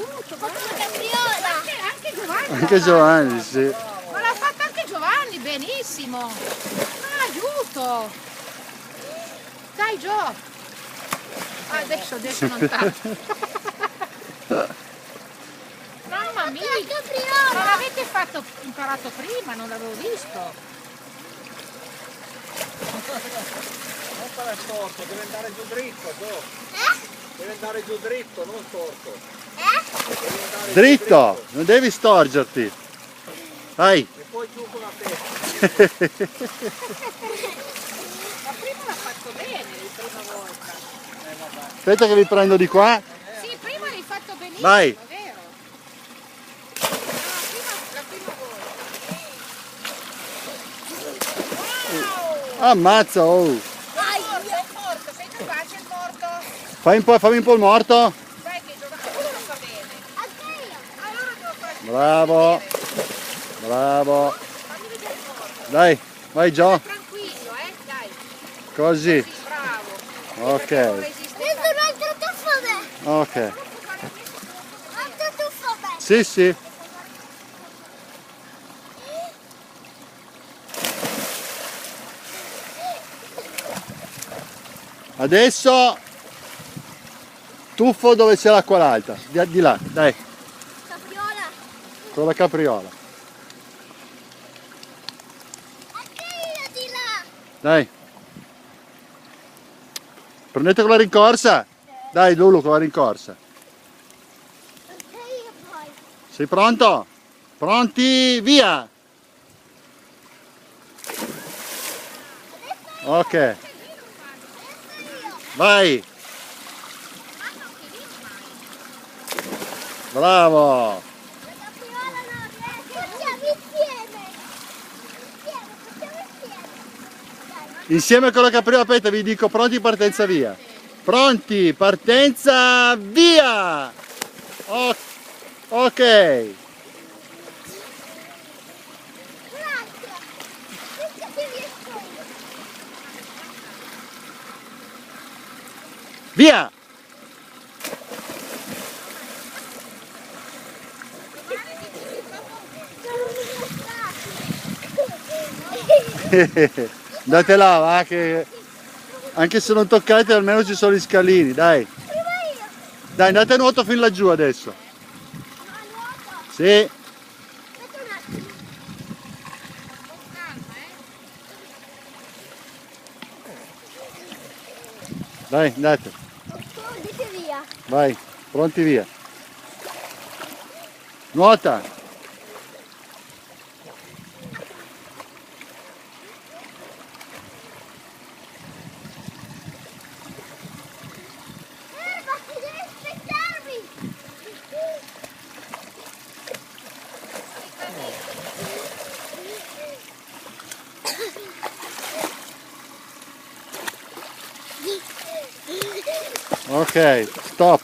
aiuto, guarda. Capriola. Anche Giovanni. Anche Giovanni, sì. Ma l'ha fatta anche Giovanni, benissimo. Aiuto. Dai Gio. Adesso non tanto. Mamma mia. Non l'avete imparato prima, non l'avevo visto. Non fare storto, deve andare giù dritto, deve andare giù dritto, non storto. Dritto, non devi storgerti. Vai. E poi giù con la testa. Ma prima l'ha fatto bene, la prima volta. Aspetta che vi prendo di qua. Sì, prima l'hai fatto benissimo, Vai. è vero. No, la prima volta. Wow! Ammazza, oh. È morto, sei capace il morto? Fammi un po' il morto. Sai che quello lo fa bene. Allora devo fare Bravo. Bravo. fammi vedere il morto. Dai, vai Gio. Tranquillo, dai. Così. Sì, bravo. Ok. Questo un altro tuffo beh. Ok. Altro tuffo beh. Sì, sì. Adesso tuffo dove c'è l'acqua alta. Di là, dai, Capriola. con la capriola. Anche io di là. Dai. Prendete con la rincorsa. Dai Lulu, con la rincorsa. Anche io poi. Sei pronto? Pronti? Via! Ok. Vai! Bravo! La capriola non riesce. Facciamo insieme. Facciamo insieme. Dai. Insieme con la capriola, aspetta, vi dico pronti, partenza, via. Pronti, partenza, via! Ok. Un'altra. Questa che riesco io. Via! Andate là, va, che anche se non toccate almeno ci sono gli scalini, dai. Prima io. Dai, andate a nuoto fin laggiù adesso. A nuoto. Sì. Aspetta un attimo. Dai, andate. Dite via. Vai, pronti, via. Nuota. Fermati, devi aspettarmi. Ok, stop.